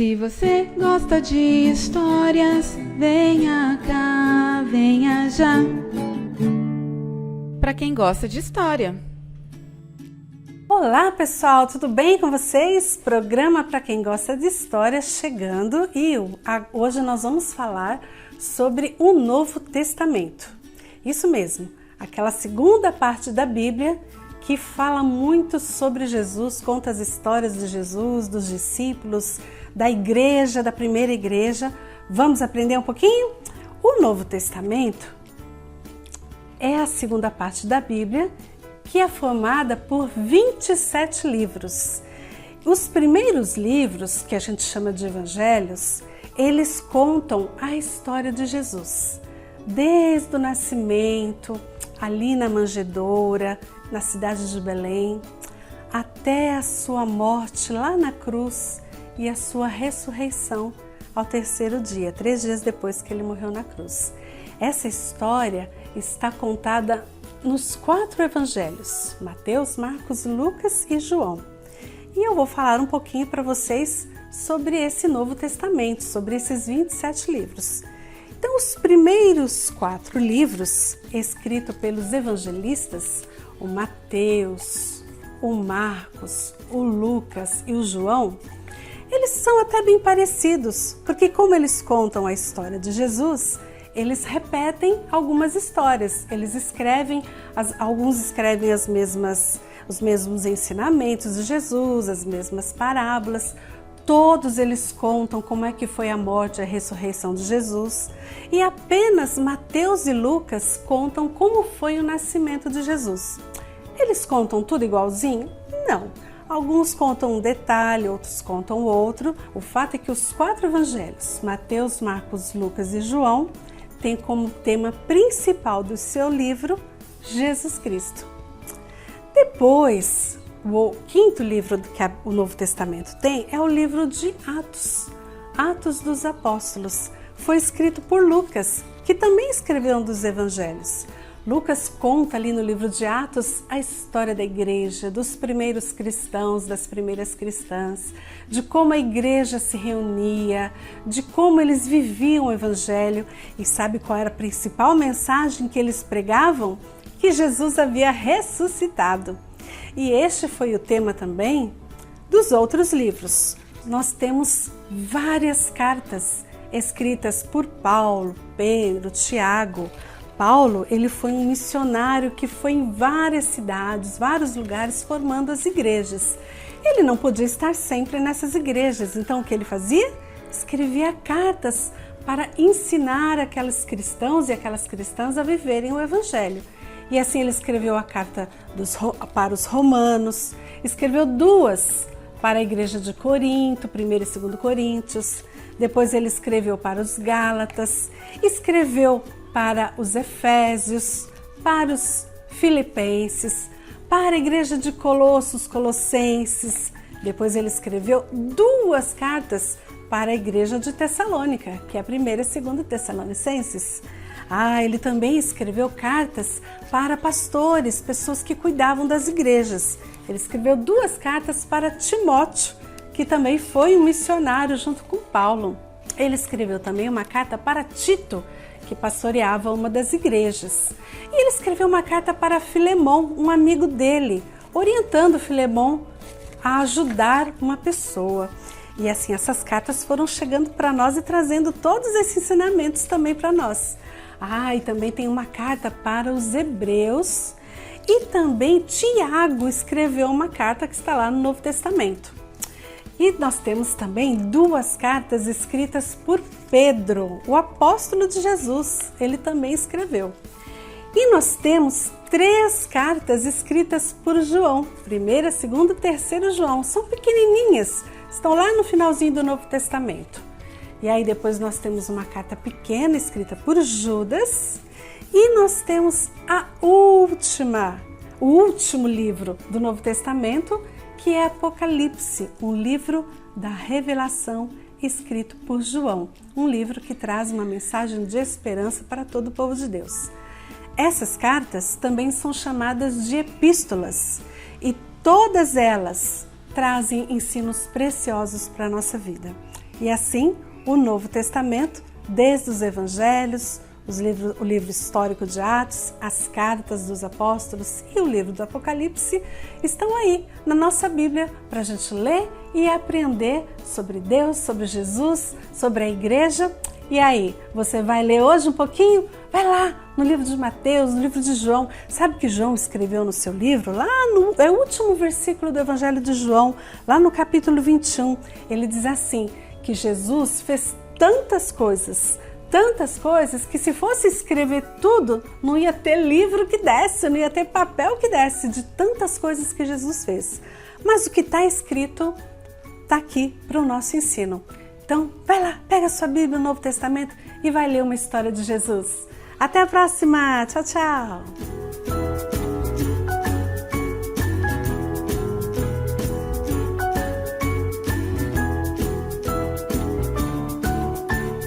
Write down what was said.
Se você gosta de histórias, venha cá, venha já. Para quem gosta de história. Olá pessoal, tudo bem com vocês? Programa para quem gosta de história chegando e hoje nós vamos falar sobre o Novo Testamento. Isso mesmo, aquela segunda parte da Bíblia que fala muito sobre Jesus, conta as histórias de Jesus, dos discípulos, da igreja, da primeira igreja. Vamos aprender um pouquinho? O Novo Testamento é a segunda parte da Bíblia que é formada por 27 livros. Os primeiros livros, que a gente chama de evangelhos, eles contam a história de Jesus, desde o nascimento, ali na manjedoura, na cidade de Belém, até a sua morte lá na cruz e a sua ressurreição ao terceiro dia, 3 dias depois que ele morreu na cruz. Essa história está contada nos 4 evangelhos, Mateus, Marcos, Lucas e João. E eu vou falar um pouquinho para vocês sobre esse Novo Testamento, sobre esses 27 livros. Então, os primeiros 4 livros, escritos pelos evangelistas, o Mateus, o Marcos, o Lucas e o João, eles são até bem parecidos, porque como eles contam a história de Jesus, eles repetem algumas histórias, eles escrevem, alguns escrevem os mesmos ensinamentos de Jesus, as mesmas parábolas, todos eles contam como é que foi a morte e a ressurreição de Jesus, e apenas Mateus e Lucas contam como foi o nascimento de Jesus. Eles contam tudo igualzinho? Não. Alguns contam um detalhe, outros contam outro. O fato é que os 4 evangelhos, Mateus, Marcos, Lucas e João, tem como tema principal do seu livro Jesus Cristo. Depois, o 5º livro que o Novo Testamento tem é o livro de Atos, Atos dos Apóstolos. Foi escrito por Lucas, que também escreveu um dos evangelhos. Lucas conta ali no livro de Atos a história da igreja, dos primeiros cristãos, das primeiras cristãs, de como a igreja se reunia, de como eles viviam o evangelho. E sabe qual era a principal mensagem que eles pregavam? Que Jesus havia ressuscitado. E este foi o tema também dos outros livros. Nós temos várias cartas escritas por Paulo, Pedro, Tiago. Paulo, ele foi um missionário que foi em várias cidades, vários lugares, formando as igrejas. Ele não podia estar sempre nessas igrejas, então o que ele fazia? Escrevia cartas para ensinar aqueles cristãos e aquelas cristãs a viverem o evangelho. E assim ele escreveu a carta para os romanos, escreveu 2 para a igreja de Corinto, 1º e 2º Coríntios, depois ele escreveu para os Gálatas, escreveu para os Efésios, para os Filipenses, para a igreja de Colossos, Colossenses. Depois ele escreveu 2 cartas para a igreja de Tessalônica, que é a 1ª e 2ª Tessalonicenses. Ele também escreveu cartas para pastores, pessoas que cuidavam das igrejas. Ele escreveu 2 cartas para Timóteo, que também foi um missionário junto com Paulo. Ele escreveu também uma carta para Tito, que pastoreava uma das igrejas. E ele escreveu uma carta para Filemão, um amigo dele, orientando Filemão a ajudar uma pessoa. E assim, essas cartas foram chegando para nós e trazendo todos esses ensinamentos também para nós. E também tem uma carta para os Hebreus e também Tiago escreveu uma carta que está lá no Novo Testamento. E nós temos também 2 cartas escritas por Pedro, o apóstolo de Jesus. Ele também escreveu. E nós temos 3 cartas escritas por João, 1ª, 2ª e 3º João. São pequenininhas, estão lá no finalzinho do Novo Testamento. E aí depois nós temos uma carta pequena escrita por Judas. E nós temos o último livro do Novo Testamento, que é Apocalipse, um livro da revelação escrito por João, um livro que traz uma mensagem de esperança para todo o povo de Deus. Essas cartas também são chamadas de epístolas e todas elas trazem ensinos preciosos para a nossa vida. E assim, o Novo Testamento, desde os Evangelhos, o livro histórico de Atos, as cartas dos apóstolos e o livro do Apocalipse estão aí na nossa Bíblia para a gente ler e aprender sobre Deus, sobre Jesus, sobre a igreja. E aí, você vai ler hoje um pouquinho? Vai lá no livro de Mateus, no livro de João. Sabe o que João escreveu no seu livro? Lá no último versículo do Evangelho de João, lá no capítulo 21, ele diz assim, que Jesus fez tantas coisas que se fosse escrever tudo, não ia ter livro que desse, não ia ter papel que desse de tantas coisas que Jesus fez. Mas o que está escrito está aqui para o nosso ensino. Então, vai lá, pega a sua Bíblia, o Novo Testamento e vai ler uma história de Jesus. Até a próxima! Tchau, tchau!